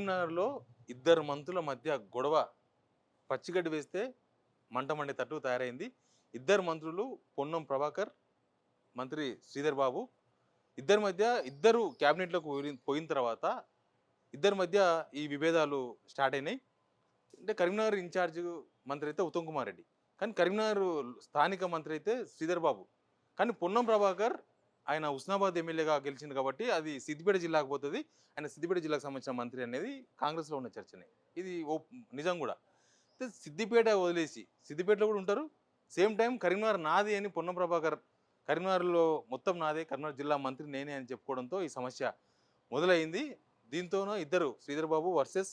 కరీంనగర్‌లో ఇద్దరు మంత్రుల మధ్య గొడవ పచ్చిగడ్డి వేస్తే మంట మండేటట్టు తయారైంది. ఇద్దరు మంత్రులు పొన్నం ప్రభాకర్, మంత్రి శ్రీధర్ బాబు ఇద్దరి మధ్య ఇద్దరు క్యాబినెట్‌లోకి పోయిన తర్వాత ఇద్దరి మధ్య ఈ విభేదాలు స్టార్ట్ అయినాయి. అంటే కరీంనగర్ ఇన్ఛార్జ్ మంత్రి అయితే ఉత్తమ్ కుమార్ రెడ్డి. కానీ కరీంనగర్ స్థానిక మంత్రి అయితే శ్రీధర్ బాబు. కానీ పొన్నం ప్రభాకర్ ఆయన హుస్నాబాద్ ఎమ్మెల్యేగా గెలిచింది కాబట్టి అది సిద్దిపేట జిల్లాకు పోతది. ఆయన సిద్దిపేట జిల్లాకు సంబంధించిన మంత్రి అనేది కాంగ్రెస్‌లో ఉన్న చర్చనే. ఇది నిజం గూడా. అయితే సిద్దిపేట వదిలేసి సిద్దిపేటలో కూడా ఉంటారు. సేమ్ టైమ్ కరీంనగర్ నాది అని పొన్నం ప్రభాకర్ కరీంనగర్‌లో మొత్తం నాదే, కరీంనగర్ జిల్లా మంత్రి నేనే అని చెప్పుకోవడంతో ఈ సమస్య మొదలైంది. దీంతోనూ ఇద్దరు శ్రీధర్ బాబు వర్సెస్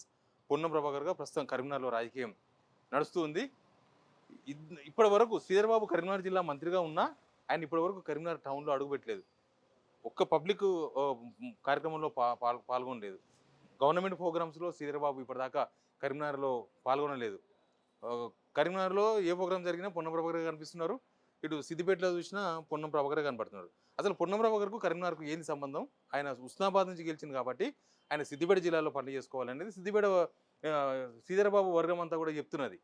పొన్నం ప్రభాకర్‌గా ప్రస్తుతం కరీంనగర్‌లో రాజకీయం నడుస్తూ ఉంది. ఇప్పటి వరకు శ్రీధర్ బాబు కరీంనగర్ జిల్లా మంత్రిగా ఉన్నా ఆయన ఇప్పటి వరకు కరీంనగర్ టౌన్‌లో అడుగుపెట్టలేదు. ఒక్క పబ్లిక్ కార్యక్రమంలో పాల్గొనలేదు. గవర్నమెంట్ ప్రోగ్రామ్స్‌లో శ్రీధర్ బాబు ఇప్పటిదాకా కరీంనగర్‌లో పాల్గొనలేదు. కరీంనగర్‌లో ఏ ప్రోగ్రామ్ జరిగినా పొన్నం ప్రభాకర్ కనిపిస్తున్నారు. ఇటు సిద్దిపేటలో చూసినా పొన్నం ప్రభాకరే కనపడుతున్నారు. అసలు పొన్నం ప్రభాకర్‌కు కరీంనగర్‌కు ఏంది సంబంధం? ఆయన హుస్నాబాద్ నుంచి గెలిచింది కాబట్టి ఆయన సిద్దిపేట జిల్లాలో పనులు చేసుకోవాలనేది సిద్దిపేట శ్రీధర్ బాబు వర్గం అంతా కూడా చెప్తున్నది.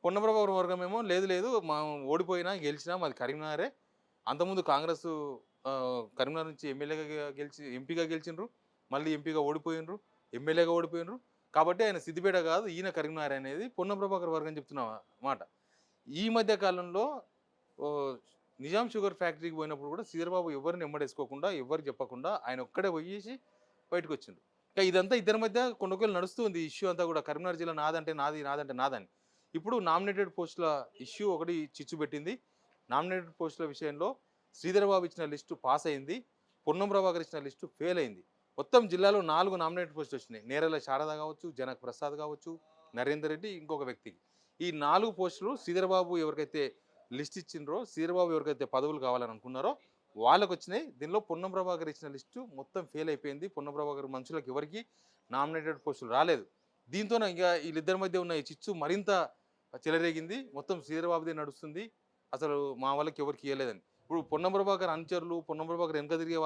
పొన్నం ప్రభాకర్ వర్గం ఏమో లేదు లేదు ఓడిపోయినా గెలిచినా మాది కరీంనగరే. అంతకుముందు కాంగ్రెస్ కరీంనగర్ నుంచి ఎమ్మెల్యేగా ఎంపీగా గెలిచిండ్రు. మళ్ళీ ఎంపీగా ఓడిపోయిండ్రు. ఎమ్మెల్యేగా ఓడిపోయిండ్రు. కాబట్టి ఆయన సిద్దిపేట కాదు ఈయన కరీంనగర్ అనేది పొన్నం ప్రభాకర్ వర్గం చెప్తున్న మాట. ఈ మధ్య కాలంలో నిజాం షుగర్ ఫ్యాక్టరీకి పోయినప్పుడు కూడా శ్రీధర్బాబు ఎవరిని ఎమ్మడేసుకోకుండా ఎవరికి చెప్పకుండా ఆయన ఒక్కడే పోయేసి బయటకు వచ్చిండు. ఇంకా ఇదంతా ఇద్దరి మధ్య కొనుగోలు నడుస్తుంది. ఇష్యూ అంతా కూడా కరీంనగర్ జిల్లా నాదంటే నాది, నాదంటే నాదని. ఇప్పుడు నామినేటెడ్ పోస్టుల ఇష్యూ ఒకటి చిచ్చు పెట్టింది. నామినేటెడ్ పోస్టుల విషయంలో శ్రీధర్బాబు ఇచ్చిన లిస్టు పాస్ అయింది. పొన్నం ప్రభాకర్ ఇచ్చిన లిస్టు ఫెయిల్ అయింది. మొత్తం జిల్లాలో 4 నామినేటెడ్ పోస్టులు వచ్చినాయి. నేరెల శారద కావచ్చు, జనక్ ప్రసాద్ కావచ్చు, నరేందర్ రెడ్డి ఇంకొక వ్యక్తికి. ఈ 4 పోస్టులు శ్రీధర్బాబు ఎవరికైతే లిస్ట్ ఇచ్చిండ్రో, శ్రీధర్బాబు ఎవరికైతే పదవులు కావాలని అనుకున్నారో వాళ్ళకు వచ్చినాయి. దీనిలో పొన్నం ప్రభాకర్ ఇచ్చిన లిస్టు మొత్తం ఫెయిల్ అయిపోయింది. పొన్నం ప్రభాకర్ మనుషులకు ఎవరికి నామినేటెడ్ పోస్టులు రాలేదు. దీంతోనే ఇక వీళ్ళిద్దరి మధ్య ఉన్న ఈ చిచ్చు మరింత చెలరేగింది. మొత్తం శ్రీధర్బాబుదే నడుస్తుంది. అసలు మా వాళ్ళకి ఎవరికి ఇవ్వలేదని. ఇప్పుడు పొన్నం ప్రభాకర్ అనుచరులు, పొన్నం ప్రభాకర్ వెనక తిరిగే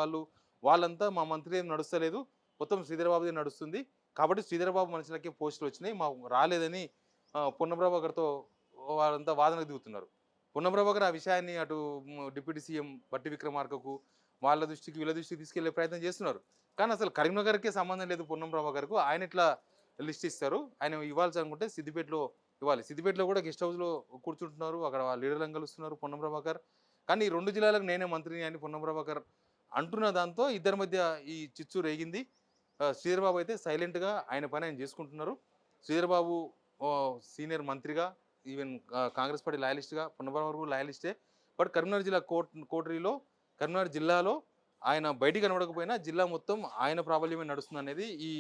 వాళ్ళంతా మా మంత్రి ఏం నడుస్తలేదు, మొత్తం శ్రీధర్బాబుదే నడుస్తుంది. కాబట్టి శ్రీధర్బాబు మనుషులకే పోస్టులు వచ్చినాయి, మాకు రాలేదని పొన్నం ప్రభాకర్తో వాళ్ళంతా వాదనకు దిగుతున్నారు. పొన్నం ప్రభాకర్ ఆ విషయాన్ని అటు డిప్యూటీ సీఎం బట్టి విక్రమార్కకు వాళ్ళ దృష్టికి వీళ్ళ దృష్టికి తీసుకెళ్లే ప్రయత్నం చేస్తున్నారు. కానీ అసలు కరీంనగర్కే సంబంధం లేదు పొన్నం ప్రభాకర్కు. ఆయన ఇట్లా లిస్ట్ ఇస్తారు, ఆయన ఇవ్వాల్సి అనుకుంటే సిద్దిపేటలో ఇవ్వాలి. సిద్దిపేటలో కూడా గెస్ట్ హౌస్లో కూర్చుంటున్నారు, అక్కడ లీడర్లను కలుస్తున్నారు పొన్నం ప్రభాకర్. కానీ ఈ 2 జిల్లాలకు నేనే మంత్రిని అని పొన్నం ప్రభాకర్ అంటున్న దాంతో ఇద్దరి మధ్య ఈ చిచ్చు రేగింది. శ్రీధర్బాబు అయితే సైలెంట్గా ఆయన పని ఆయన చేసుకుంటున్నారు. శ్రీధర్బాబు సీనియర్ మంత్రిగా, ఈవెన్ కాంగ్రెస్ పార్టీ లాయలిస్ట్గా, పొన్నం ప్రభాకర్ కూడా లాయలిస్టే. బట్ కరీంనగర్ జిల్లా కోటరీలో కరీంనగర్ జిల్లాలో ఆయన బయటికి కనబడకపోయినా జిల్లా మొత్తం ఆయన ప్రాబల్యమే నడుస్తుంది అనేది ఈ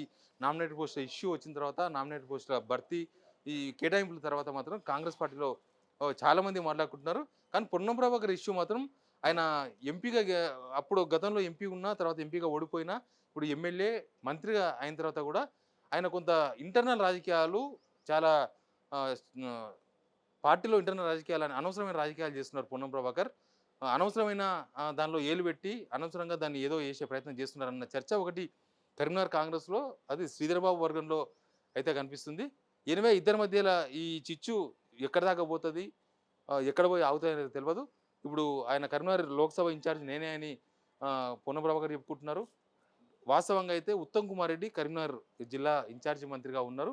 నామినేటెడ్ పోస్టుల ఇష్యూ వచ్చిన తర్వాత, నామినేటెడ్ పోస్టుల భర్తీ ఈ కేటాయింపుల తర్వాత మాత్రం కాంగ్రెస్ పార్టీలో చాలామంది మాట్లాడుకుంటున్నారు. కానీ పొన్నం ప్రభాకర్ ఇష్యూ మాత్రం ఆయన ఎంపీగా అప్పుడు గతంలో ఎంపీ ఉన్నా, తర్వాత ఎంపీగా ఓడిపోయినా, ఇప్పుడు ఎమ్మెల్యే మంత్రిగా అయిన తర్వాత కూడా ఆయన కొంత ఇంటర్నల్ రాజకీయాలు చాలా పార్టీలో ఇంటర్నల్ రాజకీయాలు అనవసరమైన రాజకీయాలు చేస్తున్నారు పొన్నం ప్రభాకర్. అనవసరమైన దానిలో ఏలు పెట్టి అనవసరంగా దాన్ని ఏదో చేసే ప్రయత్నం చేస్తున్నారన్న చర్చ ఒకటి కరీంనగర్ కాంగ్రెస్లో, అది శ్రీధర్బాబు వర్గంలో అయితే కనిపిస్తుంది. ఎనివే ఇద్దరి మధ్యలో ఈ చిచ్చు ఎక్కడి దాకా పోతుంది, ఎక్కడ పోయి ఆగుతాయనేది తెలియదు. ఇప్పుడు ఆయన కరీంనగర్ లోక్సభ ఇన్ఛార్జ్ నేనే అని పొన్నం ప్రభాకర్ చెప్పుకుంటున్నారు. వాస్తవంగా అయితే ఉత్తమ్ కుమార్ రెడ్డి కరీంనగర్ జిల్లా ఇన్ఛార్జి మంత్రిగా ఉన్నారు.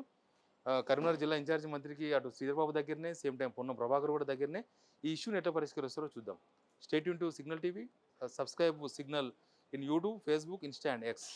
కరీంనగర్ జిల్లా ఇన్ఛార్జి మంత్రికి అటు శ్రీధర్బాబు దగ్గరనే, సేమ్ టైం పొన్నం ప్రభాకర్ కూడా దగ్గరనే. ఈ ఇష్యూని ఎట్లా పరిష్కరిస్తారో చూద్దాం. Stay tune to signal TV, subscribe signal in YouTube, Facebook, Insta and X.